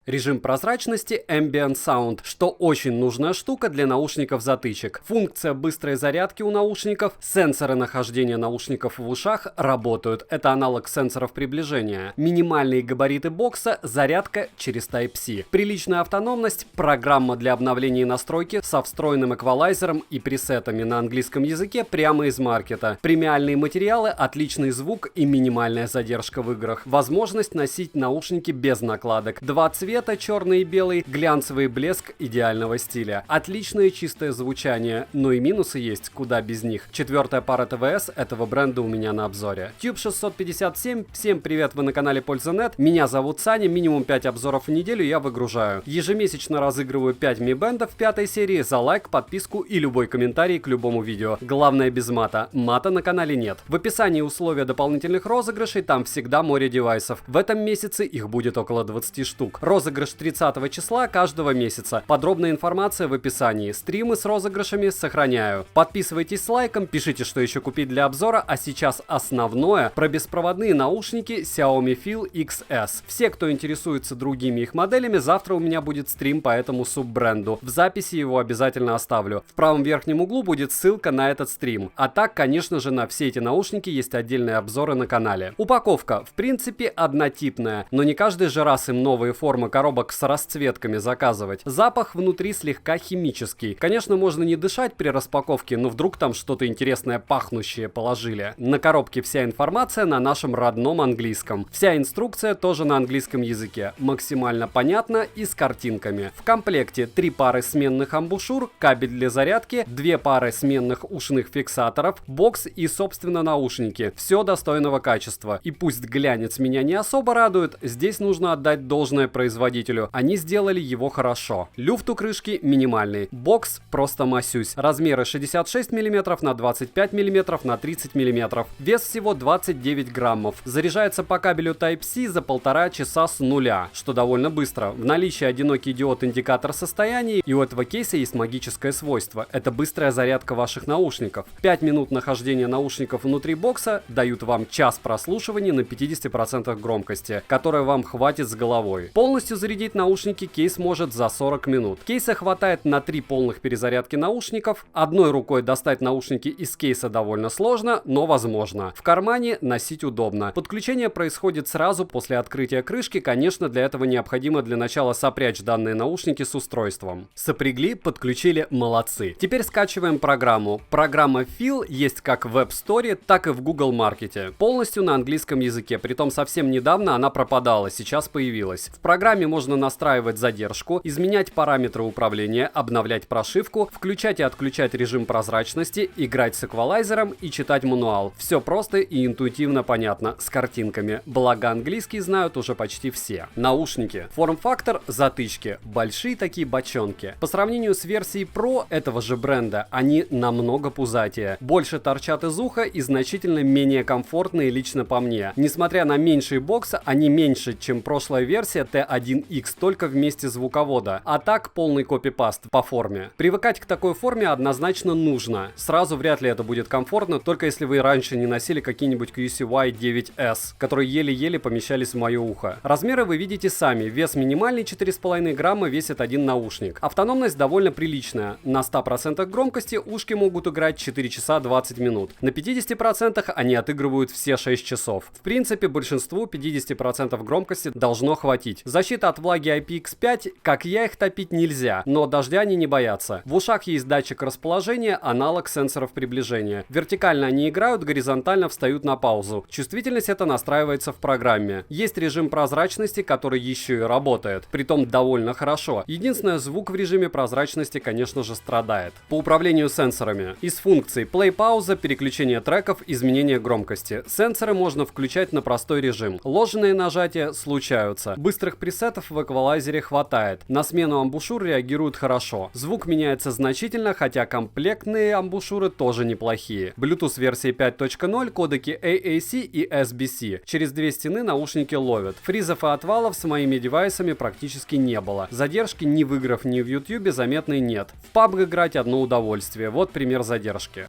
Режим прозрачности Ambient Sound, что очень нужная штука для наушников-затычек. Функция быстрой зарядки у наушников, сенсоры нахождения наушников в ушах работают. Это аналог сенсоров приближения. Минимальные габариты бокса, зарядка через Type-C. Приличная автономность, программа для обновления и настройки со встроенным эквалайзером и пресетами на английском языке прямо из маркета. Премиальные материалы, отличный звук и минимальная задержка в играх. Возможность носить наушники без накладок. Два цвета, черный и белый, глянцевый блеск идеального стиля. Отличное чистое звучание, но и минусы есть, куда без них. Четвертая пара ТВС этого бренда у меня на обзоре. Tube 657, всем привет, вы на канале Польза.нет. Меня зовут Саня, минимум 5 обзоров в неделю я выгружаю. Ежемесячно разыгрываю 5 Mi Band в 5 серии за лайк, подписку и любой комментарий к любому видео. Главное без мата. Мата на канале нет. В описании условия дополнительных розыгрышей, там всегда море девайсов. В этом месяце их будет около 20 штук. Розыгрыш 30 числа каждого месяца. Подробная информация в описании. Стримы с розыгрышами сохраняю. Подписывайтесь с лайком, пишите, что еще купить для обзора, а сейчас основное про беспроводные наушники Xiaomi Phil XS. Все, кто интересуется другими их моделями, завтра у меня будет стрим по этому суббренду. В записи его обязательно оставлю. В правом верхнем углу будет ссылка на этот стрим. А так, конечно же, на все эти наушники есть отдельные обзоры на канале. Упаковка, в принципе, однотипная, но не каждый же раз им новые формы коробок с расцветками заказывать. Запах внутри слегка химический. Конечно, можно не дышать при распаковке, но вдруг там что-то интересное пахнущее положили. На коробке вся информация на нашем родном английском. Вся инструкция тоже на английском языке. Максимально понятно и с картинками. В комплекте 3 пары сменных амбушюр, кабель для зарядки, 2 пары сменных ушных фиксаторов, бокс и, собственно, наушники. Все достойного качества. И пусть глянец меня не особо радует, здесь нужно отдать должное производителю. Они сделали его хорошо. Люфт у крышки минимальный. Бокс просто масюсь. Размеры 66 мм на 25 мм на 30 мм. Вес всего 29 граммов. Заряжается по кабелю Type-C за 1,5 часа с нуля, что довольно быстро. В наличии одинокий диод-индикатор состояния, и у этого кейса есть магическое свойство. Это быстрая зарядка ваших наушников. 5 минут нахождения наушников внутри бокса дают вам час прослушивания на 50% громкости, которая вам хватит с головой. Полностью зарядить наушники кейс может за 40 минут. Кейса хватает на 3 полных перезарядки наушников. Одной рукой достать наушники из кейса довольно сложно, но возможно. В кармане носить удобно. Подключение происходит сразу после открытия крышки. Конечно, для этого необходимо для начала сопрячь данные наушники с устройством. Сопрягли, подключили, молодцы. Теперь скачиваем программу. Программа Phil есть как в App Store, так и в Google Market. Полностью на английском языке, притом совсем недавно она пропадала, сейчас появилась. В программе можно настраивать задержку, изменять параметры управления, обновлять прошивку, включать и отключать режим прозрачности, играть с эквалайзером и читать мануал. Все просто и интуитивно понятно, с картинками. Благо английский знают уже почти все. Наушники. Форм-фактор затычки. Большие такие бочонки. По сравнению с версией Pro этого же бренда, они намного пузатее. Больше торчат из уха и значительно менее комфортные лично по мне. Несмотря на меньший бокс, они меньше, чем прошлая версия T1X, только вместе звуковода. А так полный копипаст по форме. Привыкать к такой форме однозначно нужно. Сразу вряд ли это будет комфортно, только если вы раньше не носили какие-нибудь QCY 9S, которые еле-еле помещались в мое ухо. Размеры вы видите сами. Вес минимальный 4,5 грамма весит один наушник. Автономность довольно приличная. На 100% громкости ушки могут играть 4 часа 20 минут. На 50% они отыгрывают все 6 часов. В принципе, большинству 50% громкости должно хватить. Защита от влаги IPX5, как я их топить нельзя, но дождя они не боятся. В ушах есть датчик расположения, аналог сенсоров приближения. Вертикально они играют, горизонтально встают на паузу. Чувствительность это настраивается в программе. Есть режим прозрачности, который еще и работает. Притом довольно хорошо. Единственное, звук в режиме прозрачности, конечно же, страдает. По управлению сенсорами. Из функций play-пауза, переключение треков, изменение громкости. Сенсоры можно включать на простой режим. Ложные нажатия случаются. Быстрых пресетов в эквалайзере хватает. На смену амбушюр реагируют хорошо. Звук меняется значительно, хотя комплектные амбушюры тоже неплохие. Bluetooth версии 5.0, кодеки AAC и SBC. Через две стены наушники ловят. Фризов и отвалов с моими девайсами практически не было. Задержки ни в играх, ни в YouTube заметной нет. В PUBG играть одно удовольствие. Вот пример задержки.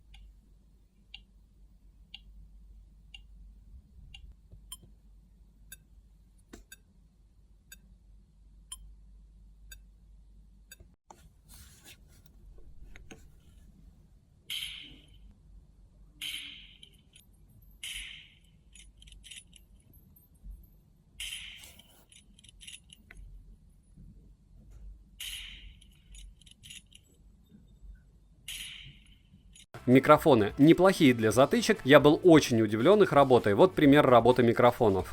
Микрофоны неплохие для затычек, я был очень удивлен их работой. Вот пример работы микрофонов.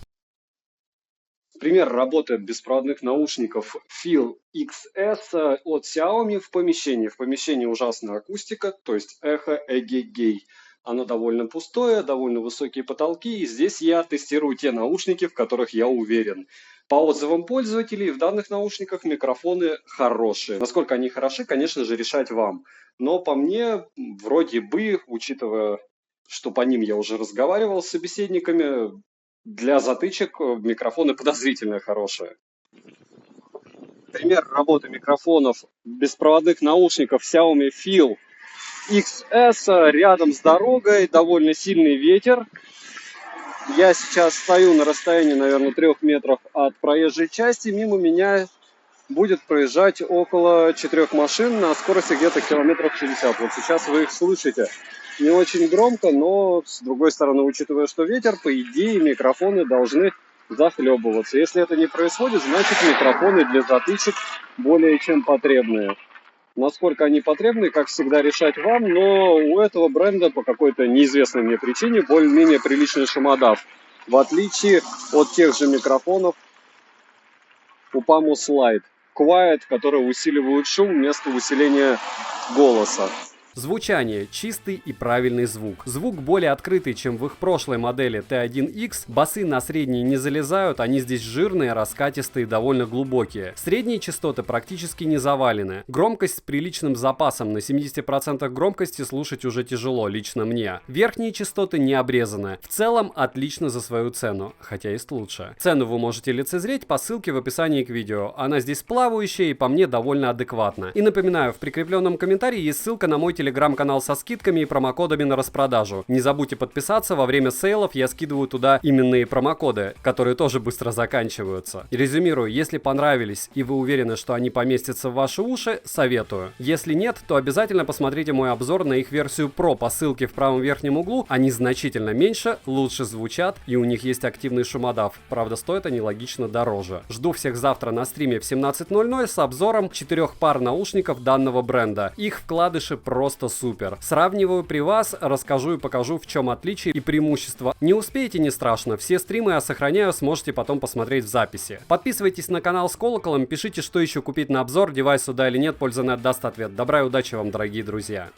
Пример работы беспроводных наушников Feel XS от Xiaomi в помещении. В помещении ужасная акустика, то есть эхо, эгегей. Оно довольно пустое, довольно высокие потолки, и здесь я тестирую те наушники, в которых я уверен. По отзывам пользователей, в данных наушниках микрофоны хорошие. Насколько они хороши, конечно же, решать вам. Но по мне, вроде бы, учитывая, что по ним я уже разговаривал с собеседниками, для затычек микрофоны подозрительно хорошие. Пример работы микрофонов беспроводных наушников Xiaomi Feel XS рядом с дорогой, довольно сильный ветер. Я сейчас стою на расстоянии, наверное, 3 метров от проезжей части. Мимо меня будет проезжать около 4 машин на скорости где-то километров 60. Вот сейчас вы их слышите. Не очень громко, но с другой стороны, учитывая, что ветер, по идее, микрофоны должны захлебываться. Если это не происходит, значит микрофоны для затычек более чем потребные. Насколько они потребны, как всегда, решать вам, но у этого бренда по какой-то неизвестной мне причине более-менее приличный шумодав. В отличие от тех же микрофонов у Pamus Lite Quiet, которые усиливают шум вместо усиления голоса. Звучание. Чистый и правильный звук. Звук более открытый, чем в их прошлой модели T1X. Басы на средние не залезают, они здесь жирные, раскатистые, довольно глубокие. Средние частоты практически не завалены. Громкость с приличным запасом. На 70% громкости слушать уже тяжело, лично мне. Верхние частоты не обрезаны. В целом отлично за свою цену, хотя есть лучше. Цену вы можете лицезреть по ссылке в описании к видео. Она здесь плавающая и по мне довольно адекватна. И напоминаю, в прикрепленном комментарии есть ссылка на мой телеграм-канал со скидками и промокодами на распродажу. Не забудьте подписаться, во время сейлов я скидываю туда именные промокоды, которые тоже быстро заканчиваются. И резюмирую, если понравились и вы уверены, что они поместятся в ваши уши, советую. Если нет, то обязательно посмотрите мой обзор на их версию Pro по ссылке в правом верхнем углу. Они значительно меньше, лучше звучат и у них есть активный шумодав. Правда, стоят они логично дороже. Жду всех завтра на стриме в 17:00 с обзором 4 пар наушников данного бренда. Их вкладыши просто супер. Сравниваю при вас, расскажу и покажу, в чем отличие и преимущества. Не успеете, не страшно. Все стримы я сохраняю, сможете потом посмотреть в записи. Подписывайтесь на канал с колоколом, пишите, что еще купить на обзор, девайс сюда или нет, польза не отдаст ответ. Добра и удачи вам, дорогие друзья.